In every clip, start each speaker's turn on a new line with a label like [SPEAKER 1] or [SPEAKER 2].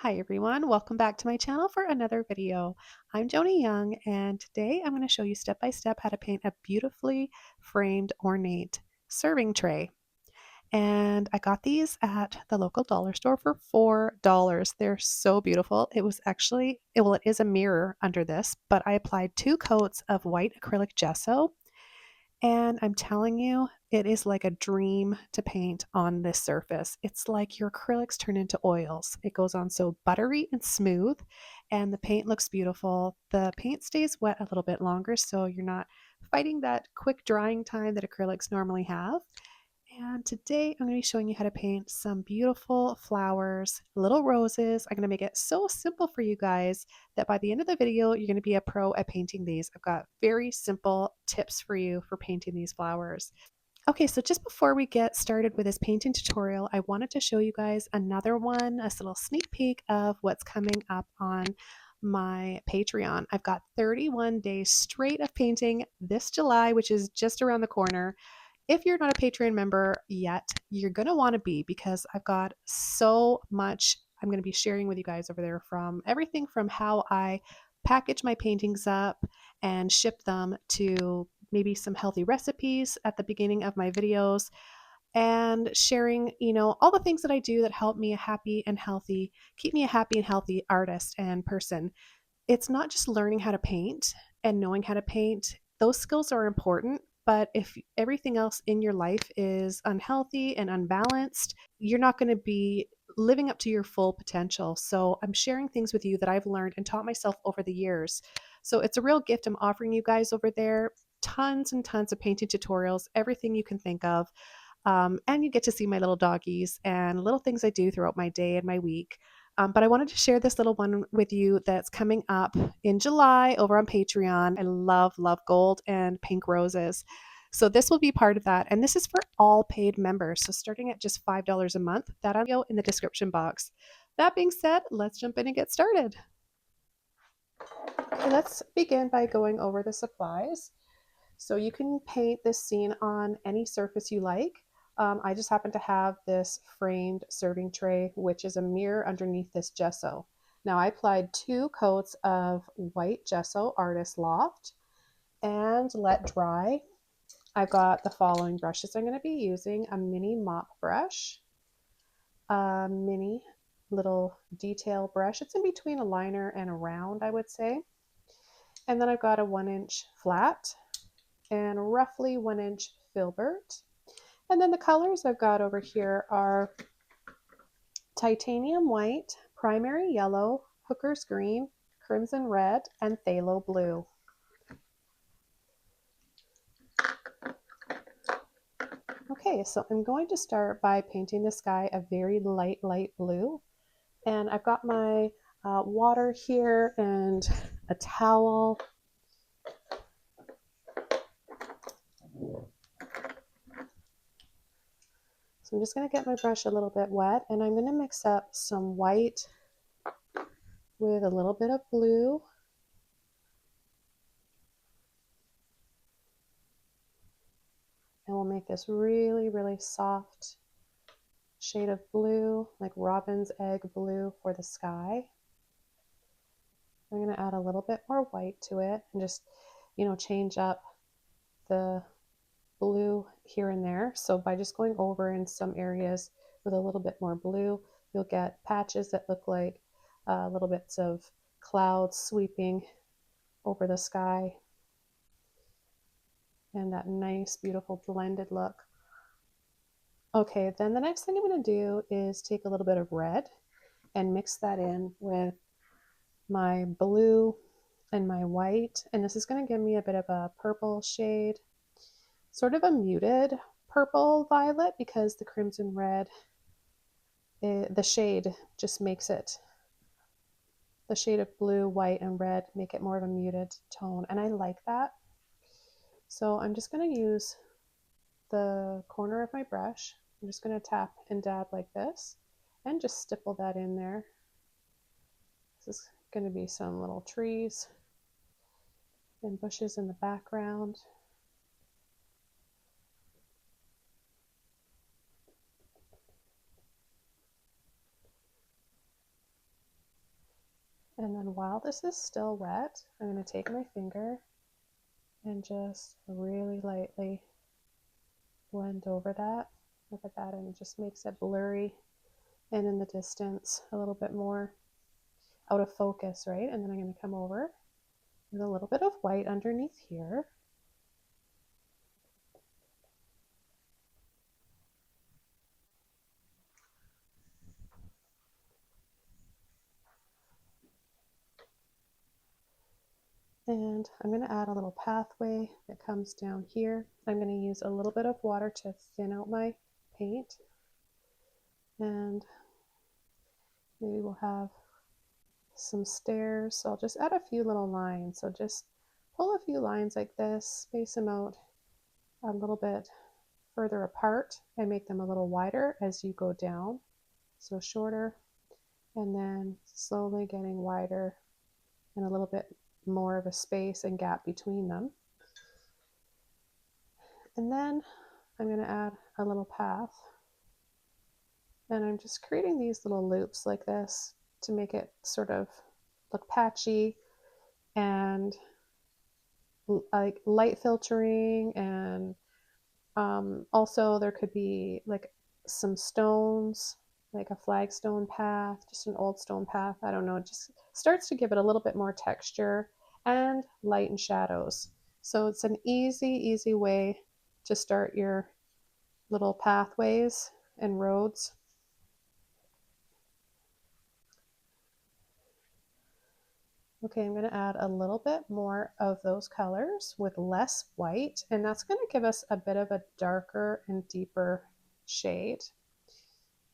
[SPEAKER 1] Hi everyone, welcome back to my channel for another video. I'm Joni Young and today I'm going to show you step by step how to paint a beautifully framed ornate serving tray. And I got these at the local dollar store for $4. They're so beautiful. It was actually, well, it is a mirror under this, but I applied 2 coats of white acrylic gesso, and I'm telling you, it is like a dream to paint on this surface. It's like your acrylics turn into oils. It goes on so buttery and smooth, and the paint looks beautiful. The paint stays wet a little bit longer, so you're not fighting that quick drying time that acrylics normally have. And today I'm going to be showing you how to paint some beautiful flowers, little roses. I'm going to make it so simple for you guys that by the end of the video, you're going to be a pro at painting these. I've got very simple tips for you for painting these flowers. Okay, so just before we get started with this painting tutorial, I wanted to show you guys another one, a little sneak peek of what's coming up on my Patreon. I've got 31 days straight of painting this July, which is just around the corner. If you're not a Patreon member yet, you're going to want to be, because I've got so much I'm going to be sharing with you guys over there, from everything from how I package my paintings up and ship them to maybe some healthy recipes at the beginning of my videos, and sharing, all the things that I do that help me keep me a happy and healthy artist and person. It's not just learning how to paint and knowing how to paint. Those skills are important, but if everything else in your life is unhealthy and unbalanced, you're not going to be living up to your full potential. So I'm sharing things with you that I've learned and taught myself over the years. So it's a real gift I'm offering you guys over there. Tons and tons of painting tutorials, everything you can think of. And you get to see my little doggies and little things I do throughout my day and my week. But I wanted to share this little one with you that's coming up in July over on Patreon. I love gold and pink roses. So this will be part of that. And this is for all paid members. So starting at just $5 a month, that I'll go in the description box. That being said, let's jump in and get started. Okay, let's begin by going over the supplies. So you can paint this scene on any surface you like. I just happen to have this framed serving tray, which is a mirror underneath this gesso. Now I applied 2 coats of white gesso Artist Loft and let dry. I've got the following brushes I'm going to be using: a mini mop brush, a mini little detail brush. It's in between a liner and a round, I would say. And then I've got a 1-inch flat and roughly 1-inch filbert. And then the colors I've got over here are titanium white, primary yellow, hooker's green, crimson red, and phthalo blue. Okay, so I'm going to start by painting the sky a very light blue. And I've got my water here and a towel. So I'm just going to get my brush a little bit wet, and I'm going to mix up some white with a little bit of blue. And we'll make this really soft shade of blue, like robin's egg blue for the sky. I'm going to add a little bit more white to it and just, change up the blue here and there. So by just going over in some areas with a little bit more blue, you'll get patches that look like little bits of clouds sweeping over the sky, and that nice, beautiful blended look. Okay, then the next thing I'm going to do is take a little bit of red and mix that in with my blue and my white, and this is going to give me a bit of a purple shade, sort of a muted purple violet, because the crimson red, the shade just makes it, the shade of blue, white, and red make it more of a muted tone, and I like that. So I'm just going to use the corner of my brush. I'm just going to tap and dab like this and just stipple that in there. This is going to be some little trees and bushes in the background. And then while this is still wet, I'm going to take my finger and just really lightly blend over that. Look at that, and it just makes it blurry and in the distance a little bit more out of focus, right? And then I'm going to come over with a little bit of white underneath here. And I'm going to add a little pathway that comes down here. I'm going to use a little bit of water to thin out my paint. And maybe we'll have some stairs. So I'll just add a few little lines. So just pull a few lines like this, space them out a little bit further apart and make them a little wider as you go down. So shorter, and then slowly getting wider and a little bit more of a space and gap between them. And then I'm going to add a little path, and I'm just creating these little loops like this to make it sort of look patchy and like light filtering, and also there could be like some stones, like a flagstone path, just an old stone path, I don't know, it just starts to give it a little bit more texture and light and shadows. So it's an easy way to start your little pathways and roads. Okay, I'm going to add a little bit more of those colors with less white, and that's going to give us a bit of a darker and deeper shade.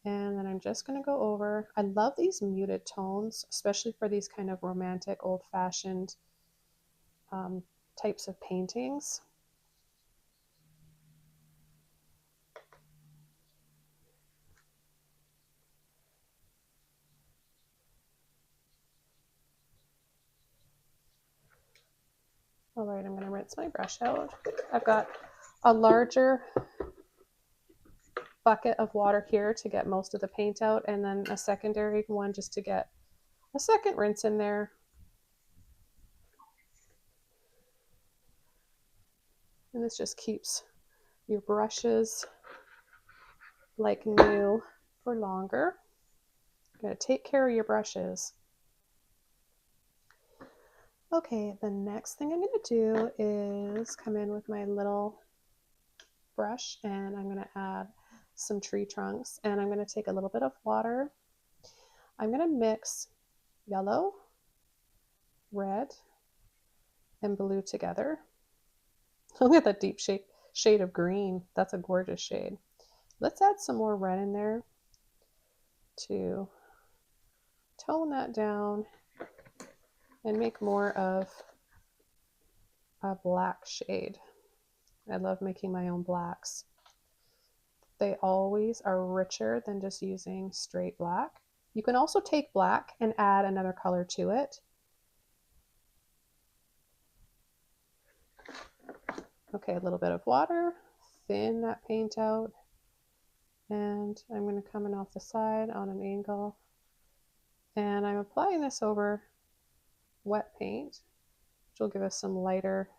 [SPEAKER 1] And then I'm just going to go over, I love these muted tones, especially for these kind of romantic, old-fashioned types of paintings. All right, I'm going to rinse my brush out. I've got a larger bucket of water here to get most of the paint out, and then a secondary one just to get a second rinse in there. And this just keeps your brushes like new for longer. You're going to take care of your brushes. Okay, the next thing I'm going to do is come in with my little brush, and I'm going to add some tree trunks, and I'm going to take a little bit of water. I'm going to mix yellow, red, and blue together. Look at that deep shade of green. That's a gorgeous shade. Let's add some more red in there to tone that down and make more of a black shade. I love making my own blacks. They always are richer than just using straight black. You can also take black and add another color to it. Okay, a little bit of water, thin that paint out, and I'm going to come in off the side on an angle, and I'm applying this over wet paint, which will give us some lighter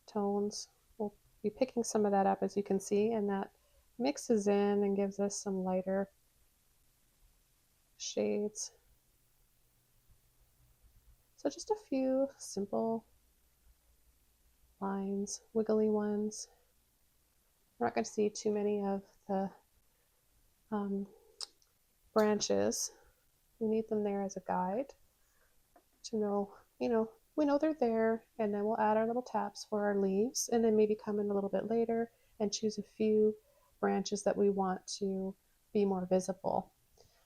[SPEAKER 1] tones. We'll be picking some of that up, as you can see, and that mixes in and gives us some lighter shades. So just a few simple lines, wiggly ones. We're not going to see too many of the branches. We need them there as a guide to know, we know they're there, and then we'll add our little taps for our leaves, and then maybe come in a little bit later and choose a few branches that we want to be more visible.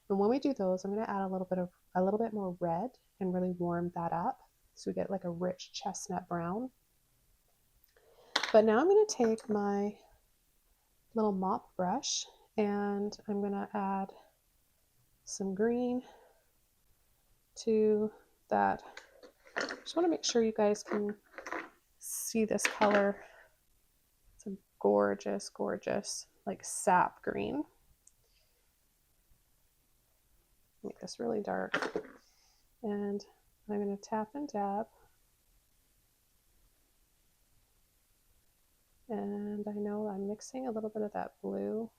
[SPEAKER 1] And when we do those, I'm going to add a little bit more red and really warm that up so we get like a rich chestnut brown. But now I'm going to take my little mop brush, and I'm going to add some green to that. Just want to make sure you guys can see this color. It's a gorgeous, like sap green. Make this really dark. And I'm going to tap and dab. And I know I'm mixing a little bit of that blue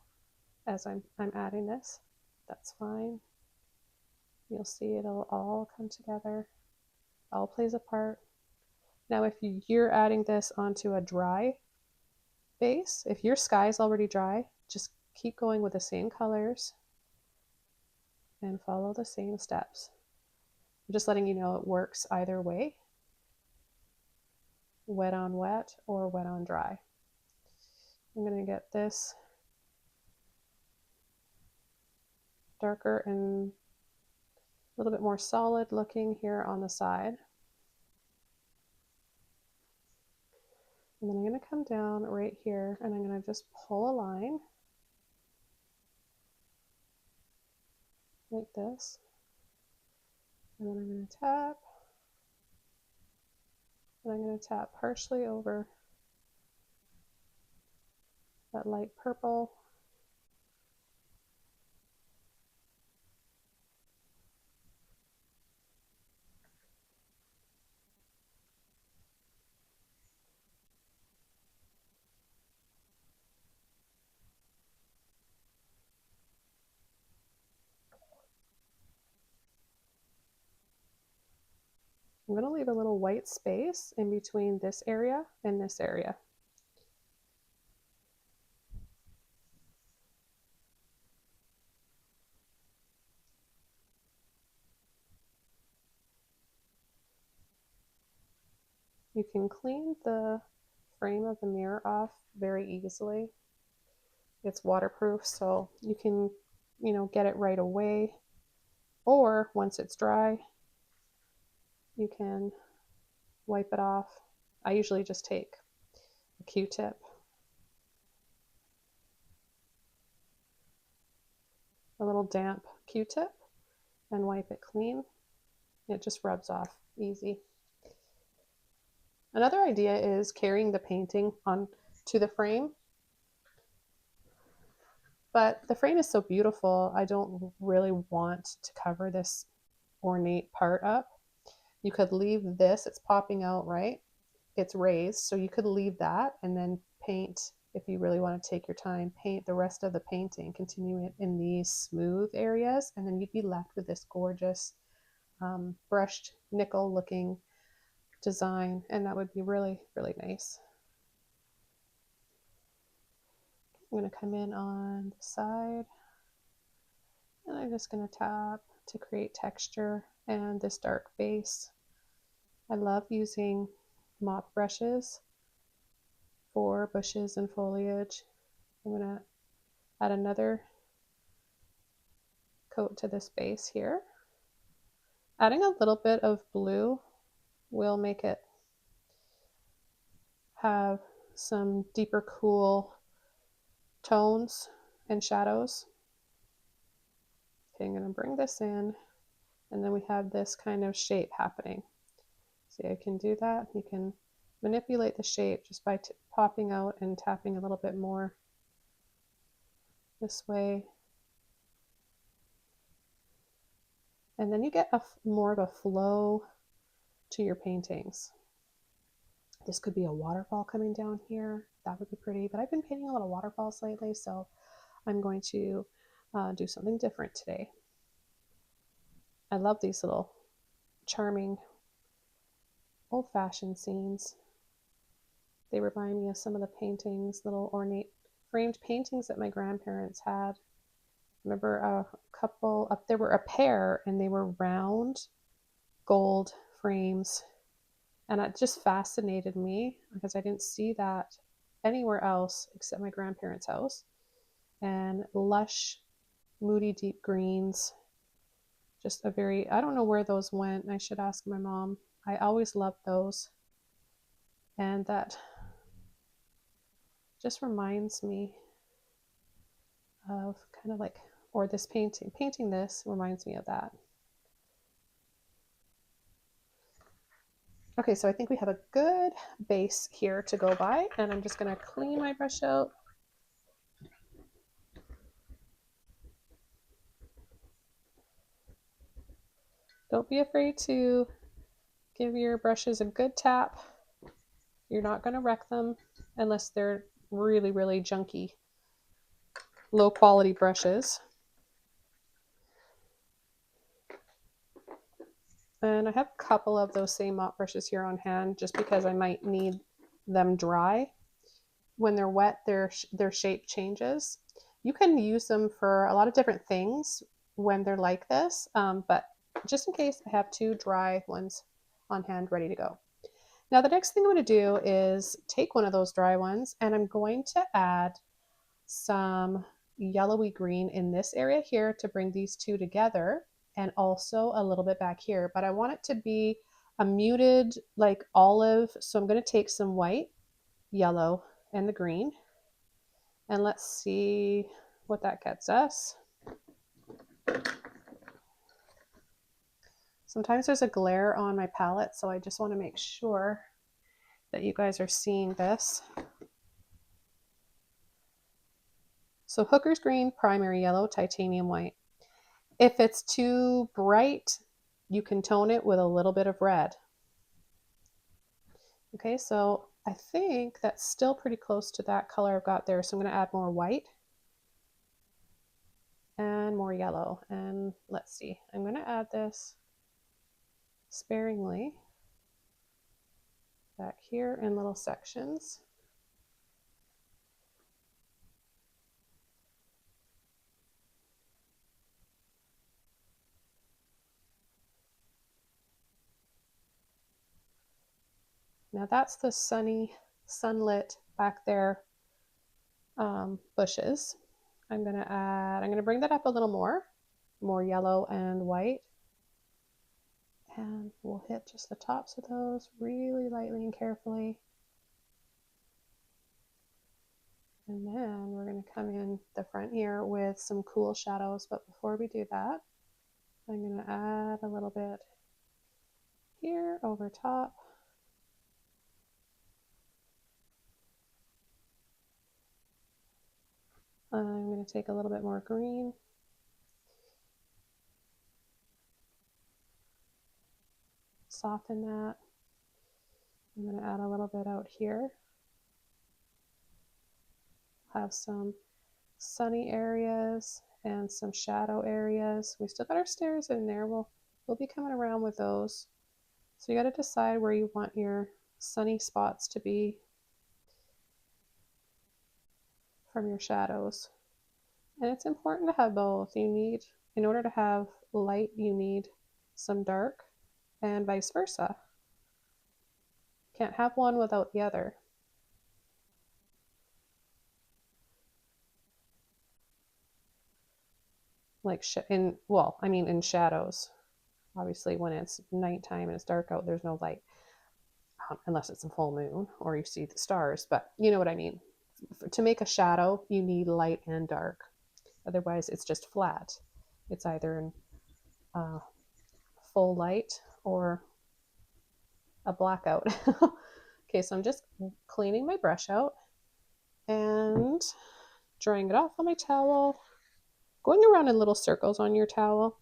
[SPEAKER 1] as I'm adding this. That's fine. You'll see it'll all come together, all plays a part. Now if you're adding this onto a dry base, if your sky is already dry, just keep going with the same colors and follow the same steps. I'm just letting you know it works either way, wet on wet or wet on dry. I'm going to get this darker and a little bit more solid looking here on the side. And then I'm going to come down right here and I'm going to just pull a line like this. And then I'm going to tap. And I'm going to tap partially over that light purple. I'm going to leave a little white space in between this area and this area. You can clean the frame of the mirror off very easily. It's waterproof, so you can, get it right away. Or once it's dry, you can wipe it off. I usually just take a Q-tip, a little damp Q-tip, and wipe it clean. It just rubs off easy. Another idea is carrying the painting onto the frame. But the frame is so beautiful, I don't really want to cover this ornate part up. You could leave this, it's popping out, right? It's raised, so you could leave that and then paint, if you really want to take your time, paint the rest of the painting, continue it in these smooth areas, and then you'd be left with this gorgeous brushed nickel looking design, and that would be really, really nice. I'm going to come in on the side, and I'm just going to tap to create texture and this dark base. I love using mop brushes for bushes and foliage. I'm going to add another coat to this base here. Adding a little bit of blue will make it have some deeper, cool tones and shadows. Okay, I'm going to bring this in, and then we have this kind of shape happening. See, I can do that. You can manipulate the shape just by popping out and tapping a little bit more this way. And then you get more of a flow to your paintings. This could be a waterfall coming down here. That would be pretty, but I've been painting a lot of waterfalls lately, so I'm going to do something different today. I love these little charming old-fashioned scenes. They remind me of some of the paintings, little ornate framed paintings that my grandparents had. Remember a couple up there were a pair, and they were round gold frames, and it just fascinated me because I didn't see that anywhere else except my grandparents' house. And lush, moody, deep greens. Just a very, I don't know where those went. I should ask my mom. I always loved those. And that just reminds me of kind of like, or this painting this reminds me of that. Okay, so I think we have a good base here to go by, and I'm just going to clean my brush out. Don't be afraid to give your brushes a good tap. You're not going to wreck them unless they're really, really junky, low quality brushes. And I have a couple of those same mop brushes here on hand just because I might need them dry. When they're wet, their shape changes. You can use them for a lot of different things when they're like this, but just in case, I have 2 dry ones on hand ready to go. Now the next thing I'm going to do is take one of those dry ones and I'm going to add some yellowy green in this area here to bring these 2 together, and also a little bit back here, but I want it to be a muted like olive. So I'm going to take some white, yellow, and the green, and let's see what that gets us. Sometimes there's a glare on my palette, so I just want to make sure that you guys are seeing this. So Hooker's green, primary yellow, titanium white. If it's too bright, you can tone it with a little bit of red. Okay, so I think that's still pretty close to that color I've got there. So I'm going to add more white and more yellow. And let's see, I'm going to add this sparingly back here in little sections. Now that's the sunlit back there bushes. I'm going to bring that up a little more yellow and white. And we'll hit just the tops of those really lightly and carefully. And then we're going to come in the front here with some cool shadows. But before we do that, I'm going to add a little bit here over top. I'm going to take a little bit more green. Soften that. I'm going to add a little bit out here. Have some sunny areas and some shadow areas. We still got our stairs in there. We'll be coming around with those. So you got to decide where you want your sunny spots to be from your shadows. And it's important to have both. In order to have light, you need some dark, and vice versa. Can't have one without the other. Like in shadows. Obviously, when it's nighttime and it's dark out, there's no light, unless it's a full moon or you see the stars. But you know what I mean. To make a shadow, you need light and dark. Otherwise, it's just flat. It's either in full light or a blackout. Okay, so I'm just cleaning my brush out and drying it off on my towel. Going around in little circles on your towel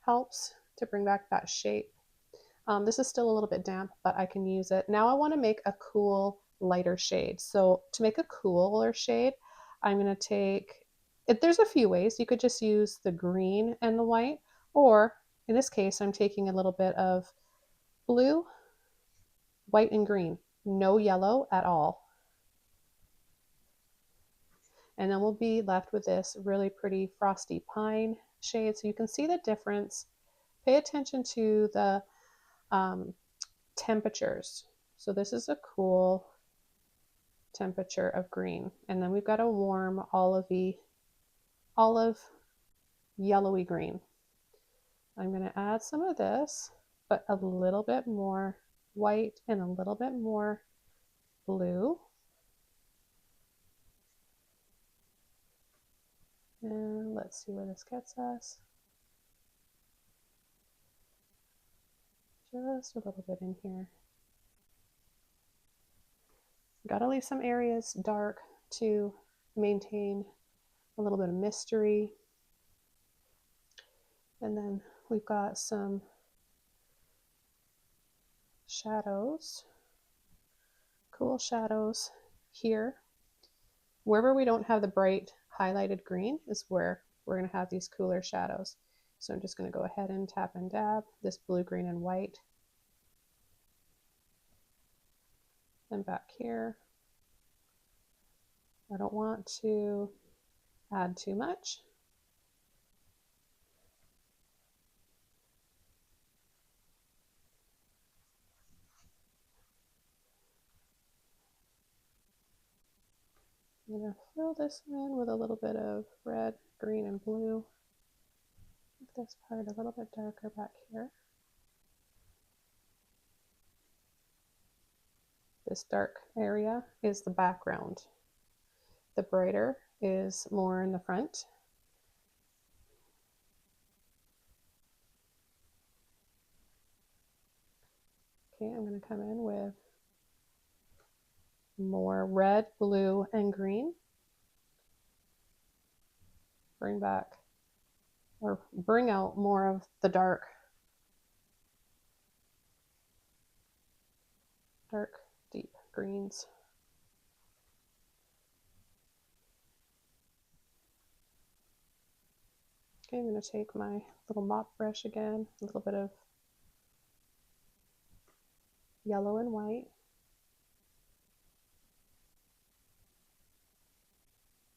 [SPEAKER 1] helps to bring back that shape. This is still a little bit damp, but I can use it. Now I want to make a cool, lighter shade. So to make a cooler shade, I'm going to take, there's a few ways. You could just use the green and the white, or in this case, I'm taking a little bit of blue, white, and green. No yellow at all. And then we'll be left with this really pretty frosty pine shade. So you can see the difference. Pay attention to the temperatures. So this is a cool temperature of green. And then we've got a warm olive yellowy green. I'm going to add some of this, but a little bit more white and a little bit more blue. And let's see where this gets us. Just a little bit in here. Gotta leave some areas dark to maintain a little bit of mystery. And then we've got some shadows, cool shadows here. Wherever we don't have the bright highlighted green is where we're going to have these cooler shadows. So I'm just going to go ahead and tap and dab this blue, green, and white. And back here, I don't want to add too much. I'm going to fill this in with a little bit of red, green, and blue. Make this part a little bit darker back here. This dark area is the background. The brighter is more in the front. Okay, I'm going to come in with more red, blue, and green. Bring out more of the dark, deep greens. Okay, I'm going to take my little mop brush again, a little bit of yellow and white.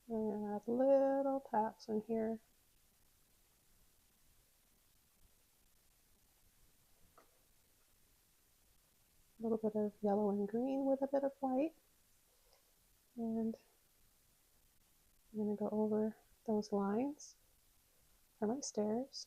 [SPEAKER 1] I'm going to add little taps in here. A little bit of yellow and green with a bit of white. And I'm going to go over those lines for my stairs.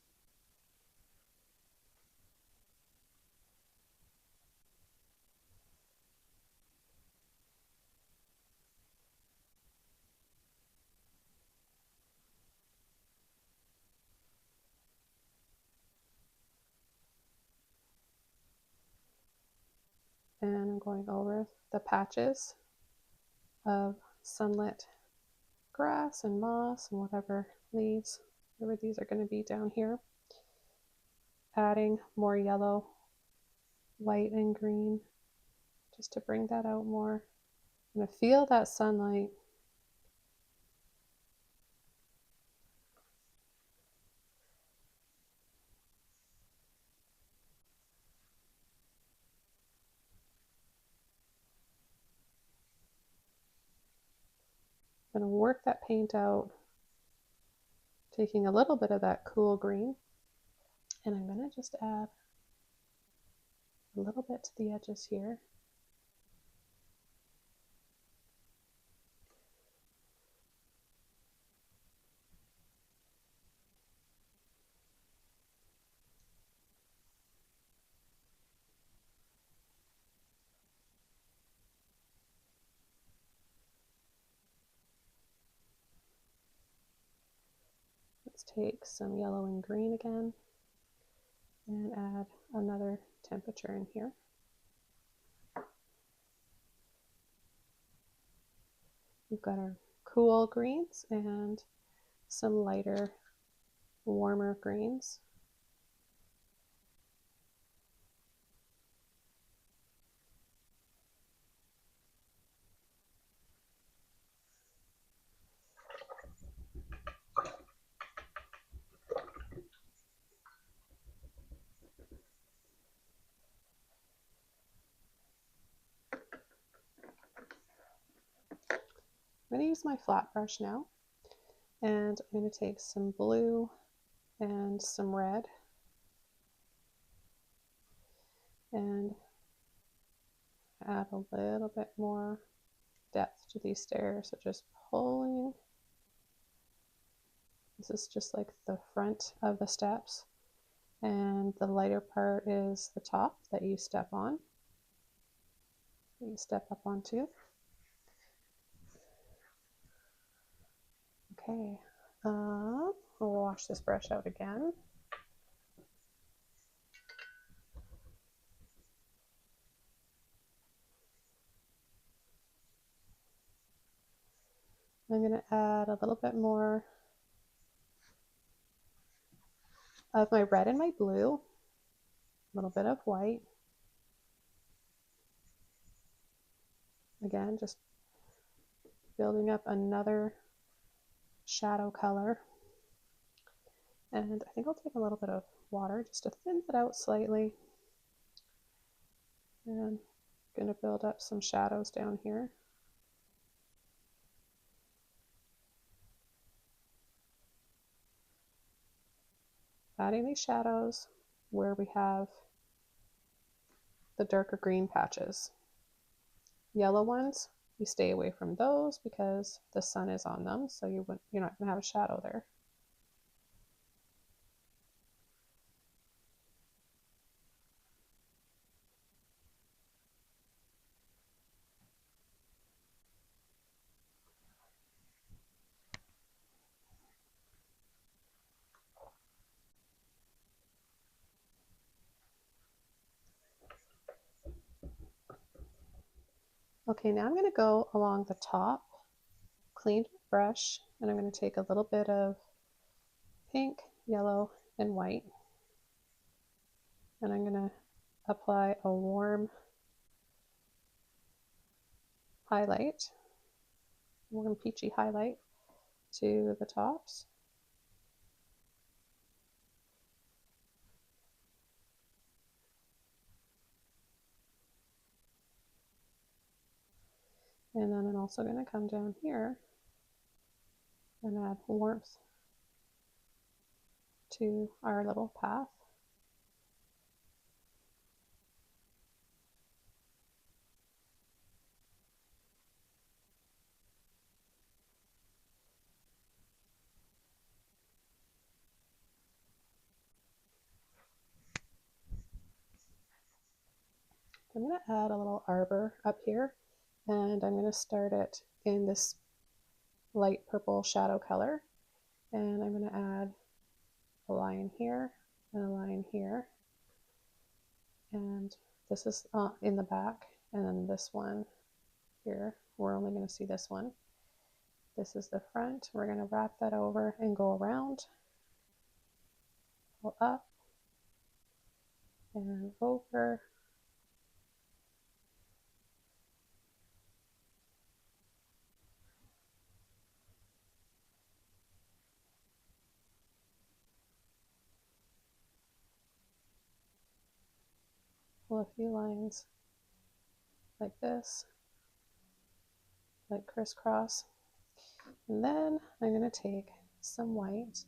[SPEAKER 1] And I'm going over the patches of sunlit grass and moss and whatever leaves, whatever these are going to be down here. Adding more yellow, white, and green just to bring that out more. I'm going to feel that sunlight. I'm going to work that paint out, taking a little bit of that cool green, and I'm going to just add a little bit to the edges here. Let's take some yellow and green again and add another temperature in here. We've got our cool greens and some lighter, warmer greens. I'm going to use my flat brush now, and I'm going to take some blue and some red and add a little bit more depth to these stairs. So just pulling. This is just like the front of the steps, and the lighter part is the top that you step on, that you step up onto. Okay, I'll wash this brush out again. I'm going to add a little bit more of my red and my blue, a little bit of white. Again, just building up another shadow color. And I think I'll take a little bit of water just to thin it out slightly. And I'm going to build up some shadows down here. Adding these shadows where we have the darker green patches. Yellow ones, you stay away from those because the sun is on them, so you're not going to have a shadow there. Okay, now I'm going to go along the top, cleaned brush, and I'm going to take a little bit of pink, yellow, and white, and I'm going to apply a warm highlight, warm peachy highlight to the tops. And then I'm also going to come down here and add warmth to our little path. I'm going to add a little arbor up here, and I'm going to start it in this light purple shadow color, and I'm going to add a line here and a line here, and this is in the back, and then this one here, we're only going to see this one. This is the front. We're going to wrap that over and go around, go up and over. Pull a few lines like this, like crisscross. And then I'm going to take some white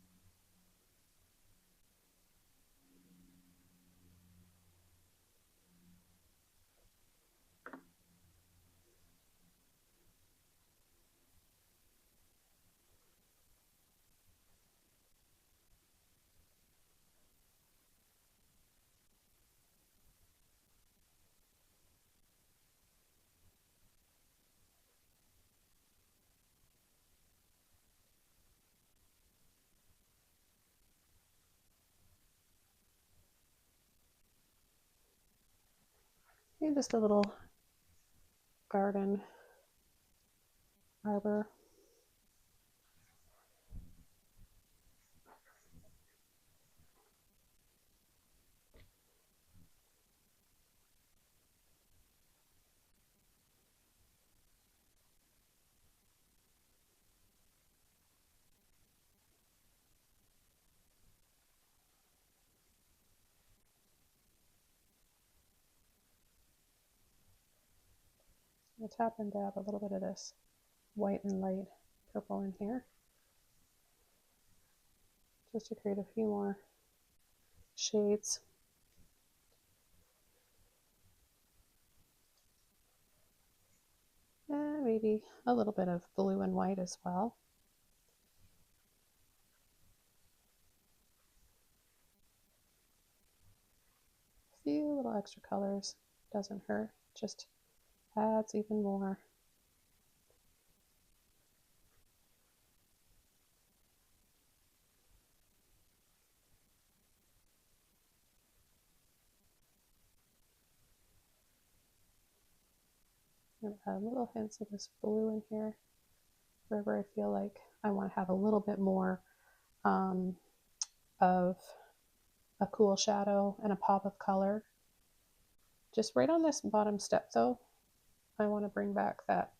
[SPEAKER 1] maybe just a little garden arbor. I'll tap and dab a little bit of this white and light purple in here, just to create a few more shades. And maybe a little bit of blue and white as well. A few little extra colors doesn't hurt, just adds even more. I'm going to add little hints of this blue in here, wherever I feel like I want to have a little bit more of a cool shadow and a pop of color. Just right on this bottom step though, I want to bring back that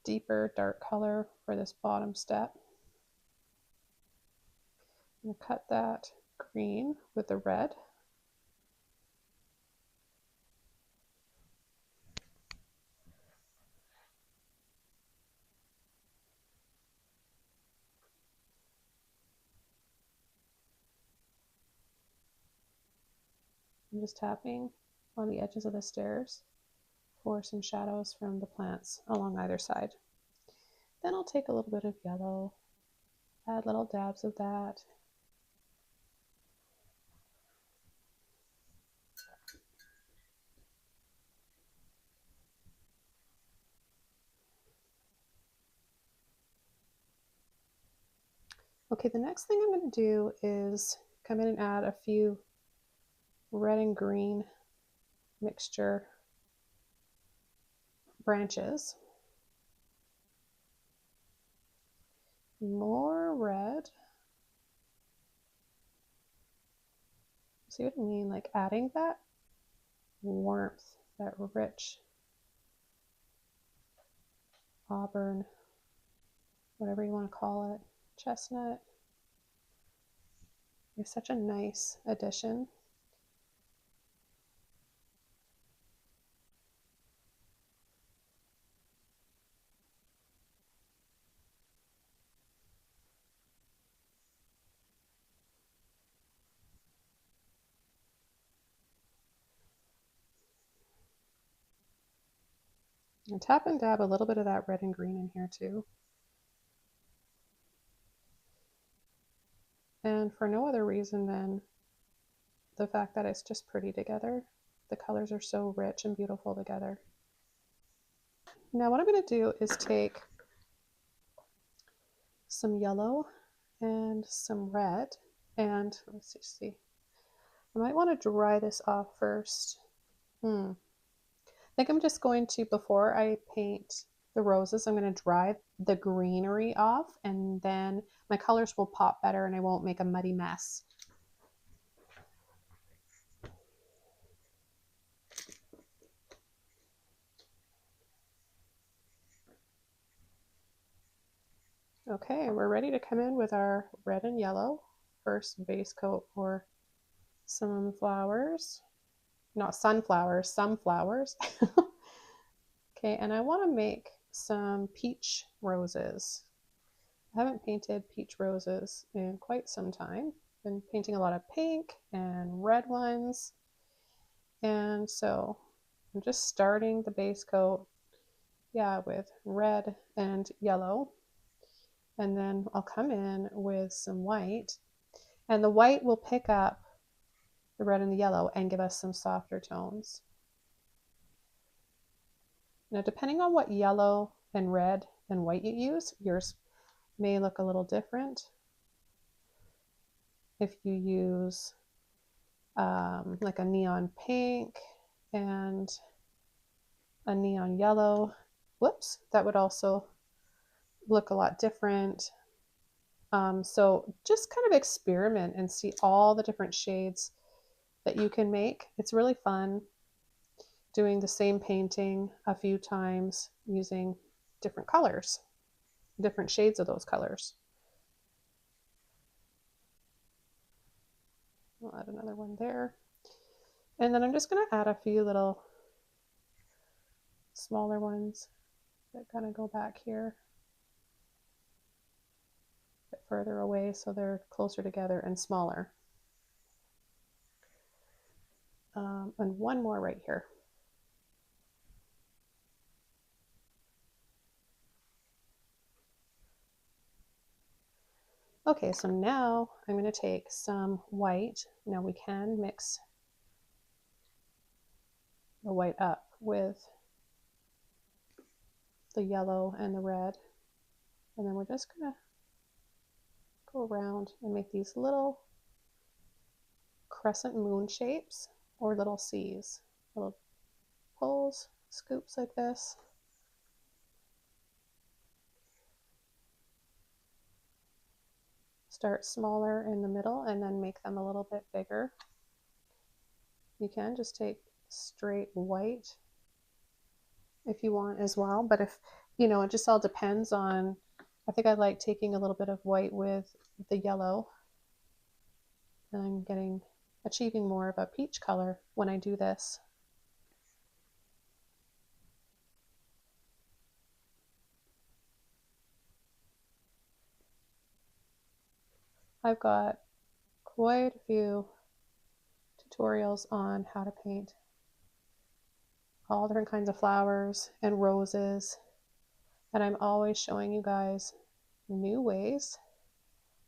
[SPEAKER 1] deeper dark color for this bottom step. I'm going to cut that green with the red. I'm just tapping on the edges of the stairs for some shadows from the plants along either side. Then I'll take a little bit of yellow, add little dabs of that. Okay, the next thing I'm going to do is come in and add a few red and green mixture branches. More red. See what I mean? Like adding that warmth, that rich auburn, whatever you want to call it, chestnut. It's such a nice addition. And tap and dab a little bit of that red and green in here too. And for no other reason than the fact that it's just pretty together. The colors are so rich and beautiful together. Now what I'm going to do is take some yellow and some red, and let's see. I might want to dry this off first. I think I'm just going to, before I paint the roses, I'm going to dry the greenery off, and then my colors will pop better and I won't make a muddy mess. Okay, we're ready to come in with our red and yellow first base coat for some flowers. Not sunflowers, some flowers. Okay, and I want to make some peach roses. I haven't painted peach roses in quite some time. Been painting a lot of pink and red ones. And so I'm just starting the base coat, with red and yellow. And then I'll come in with some white. And the white will pick up the red and the yellow and give us some softer tones. Now, depending on what yellow and red and white you use, yours may look a little different. If you use like a neon pink and a neon yellow, that would also look a lot different. So just kind of experiment and see all the different shades that you can make. It's really fun doing the same painting a few times using different colors, different shades of those colors. I'll add another one there. And then I'm just going to add a few little smaller ones that kind of go back here, a bit further away so they're closer together and smaller. And one more right here. Okay, so now I'm going to take some white. Now we can mix the white up with the yellow and the red. And then we're just going to go around and make these little crescent moon shapes or little C's, little pulls, scoops like this. Start smaller in the middle and then make them a little bit bigger. You can just take straight white if you want as well. But if, you know, it just all depends on, I think I like taking a little bit of white with the yellow, and I'm achieving more of a peach color when I do this. I've got quite a few tutorials on how to paint all different kinds of flowers and roses, and I'm always showing you guys new ways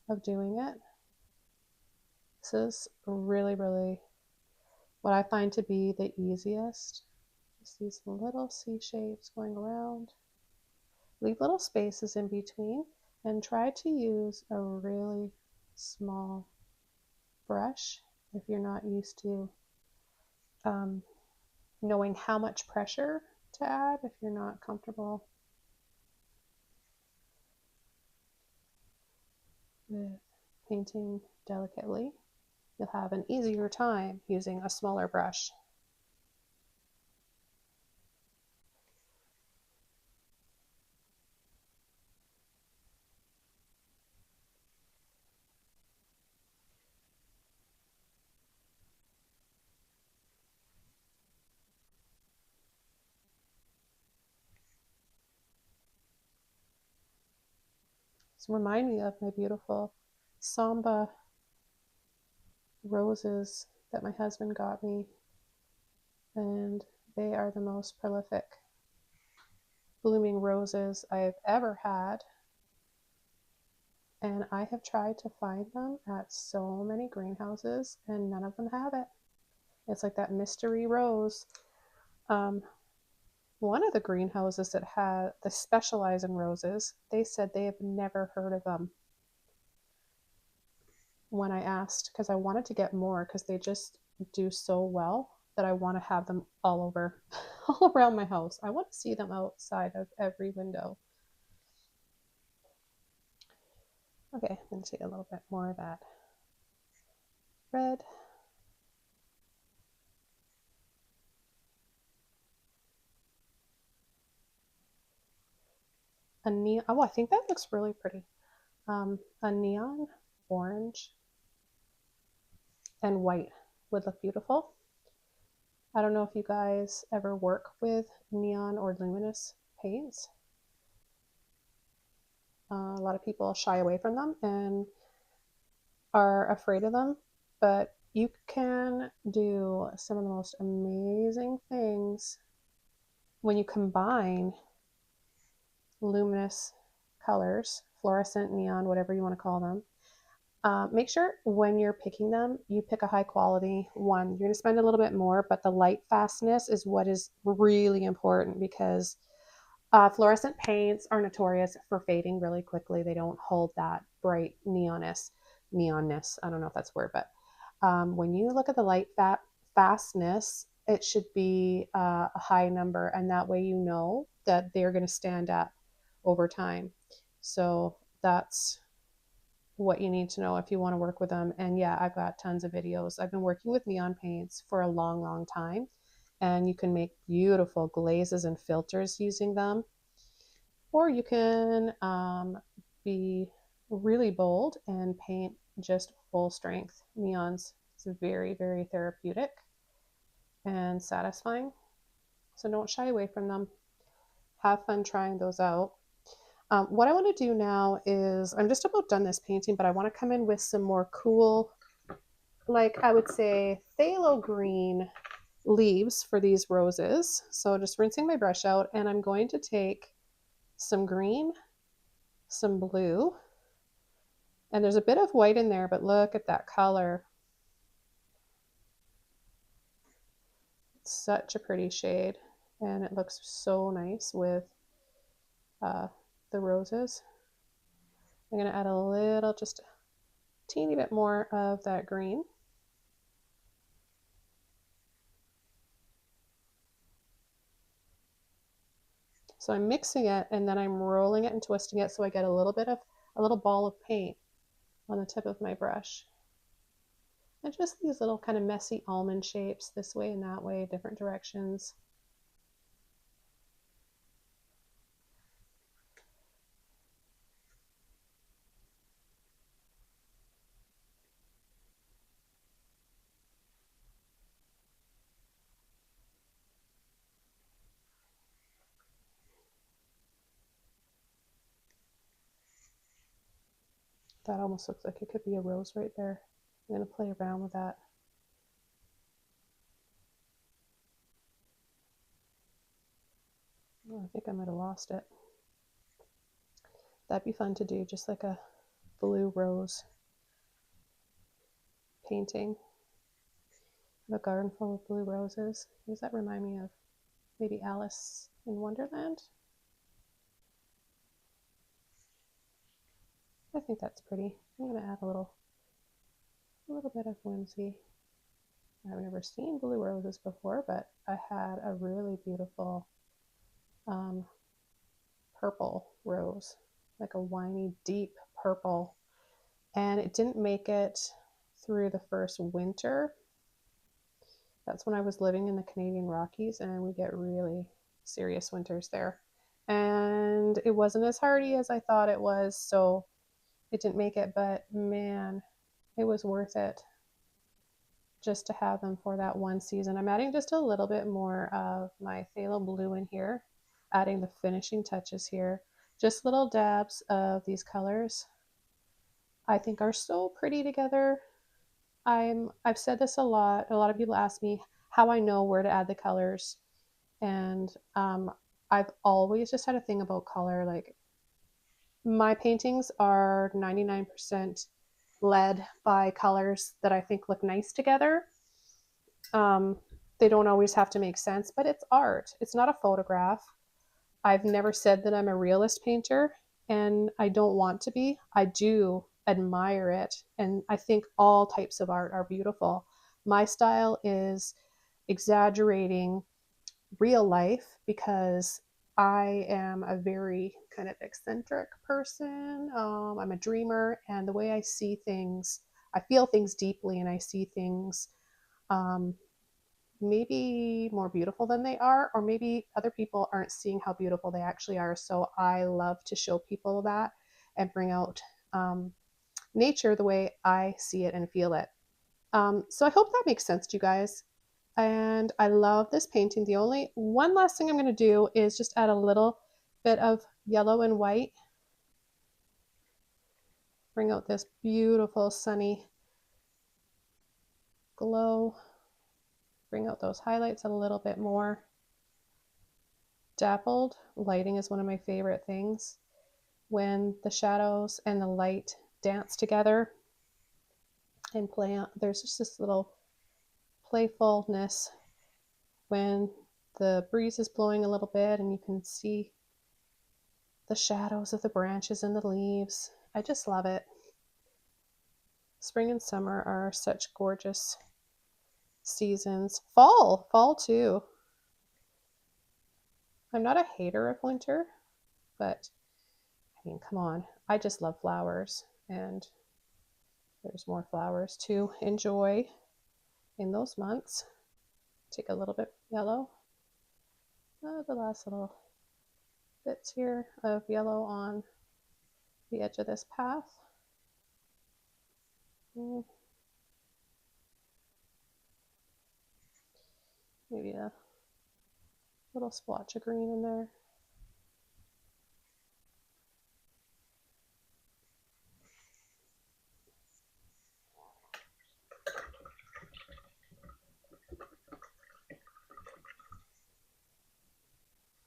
[SPEAKER 1] of doing it. This is really, really what I find to be the easiest. Just these little C shapes going around. Leave little spaces in between and try to use a really small brush if you're not used to knowing how much pressure to add, if you're not comfortable with painting delicately, you'll have an easier time using a smaller brush. So remind me of my beautiful Samba roses that my husband got me, and they are the most prolific blooming roses I've ever had, and I have tried to find them at so many greenhouses and none of them have it. It's like that mystery rose. One of the greenhouses that specialize in roses, they said they have never heard of them. When I asked, because I wanted to get more because they just do so well that I want to have them all over, all around my house. I want to see them outside of every window. Okay, I'm going to take a little bit more of that red. A neon, oh, I think that looks really pretty. A neon orange and white would look beautiful. I don't know if you guys ever work with neon or luminous paints. A lot of people shy away from them and are afraid of them, but you can do some of the most amazing things when you combine luminous colors, fluorescent, neon, whatever you want to call them. Make sure when you're picking them, you pick a high quality one. You're going to spend a little bit more, but the light fastness is what is really important, because fluorescent paints are notorious for fading really quickly. They don't hold that bright neonness. I don't know if that's a word, but when you look at the light fastness, it should be a high number, and that way you know that they're going to stand up over time. So that's what you need to know if you want to work with them. And yeah, I've got tons of videos. I've been working with neon paints for a long, long time, and you can make beautiful glazes and filters using them. Or you can be really bold and paint just full strength neons. It's very, very therapeutic and satisfying. So don't shy away from them. Have fun trying those out. What I want to do now is, I'm just about done this painting, but I want to come in with some more cool, like I would say, phthalo green leaves for these roses. So just rinsing my brush out, and I'm going to take some green, some blue, and there's a bit of white in there, but look at that color. It's such a pretty shade, and it looks so nice with the roses. I'm going to add a little, just a teeny bit more of that green. So I'm mixing it, and then I'm rolling it and twisting it so I get a little ball of paint on the tip of my brush. And just these little kind of messy almond shapes this way and that way, different directions. That almost looks like it could be a rose right there. I'm going to play around with that. Oh, I think I might have lost it. That'd be fun to do, just like a blue rose painting. The garden full of blue roses. Does that remind me of maybe Alice in Wonderland? I think that's pretty. I'm going to add a little bit of whimsy. I've never seen blue roses before, but I had a really beautiful purple rose, like a winey, deep purple. And it didn't make it through the first winter. That's when I was living in the Canadian Rockies, and we get really serious winters there. And it wasn't as hardy as I thought it was, so it didn't make it, but man, it was worth it just to have them for that one season. I'm adding just a little bit more of my phthalo blue in here, adding the finishing touches here. Just little dabs of these colors I think are so pretty together. I've said this a lot. A lot of people ask me how I know where to add the colors, and I've always just had a thing about color. Like, my paintings are 99% led by colors that I think look nice together. They don't always have to make sense, but it's art. It's not a photograph. I've never said that I'm a realist painter, and I don't want to be. I do admire it, and I think all types of art are beautiful. My style is exaggerating real life because I am a very kind of eccentric person. I'm a dreamer, and the way I see things, I feel things deeply, and I see things maybe more beautiful than they are, or maybe other people aren't seeing how beautiful they actually are. So I love to show people that and bring out nature the way I see it and feel it. So I hope that makes sense to you guys. And I love this painting. The only one last thing I'm going to do is just add a little bit of yellow and white. Bring out this beautiful sunny glow. Bring out those highlights a little bit more. Dappled lighting is one of my favorite things. When the shadows and the light dance together and play on, there's just this little playfulness when the breeze is blowing a little bit and you can see the shadows of the branches and the leaves. I just love it. Spring and summer are such gorgeous seasons. Fall too. I'm not a hater of winter, but I mean, come on. I just love flowers, and there's more flowers to enjoy in those months. Take a little bit yellow. The last little bits here of yellow on the edge of this path. Maybe a little splotch of green in there.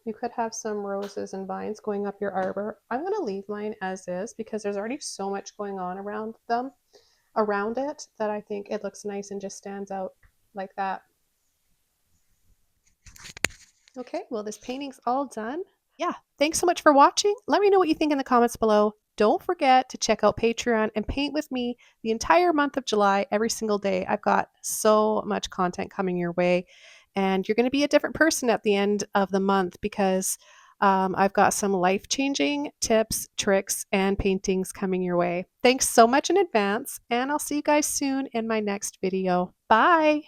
[SPEAKER 1] You could have some roses and vines going up your arbor. I'm going to leave mine as is because there's already so much going on around it, that I think it looks nice and just stands out like that. Okay, well, this painting's all done. Yeah, thanks so much for watching. Let me know what you think in the comments below. Don't forget to check out Patreon and paint with me the entire month of July, every single day. I've got so much content coming your way, and you're going to be a different person at the end of the month because I've got some life-changing tips, tricks, and paintings coming your way. Thanks so much in advance, and I'll see you guys soon in my next video. Bye!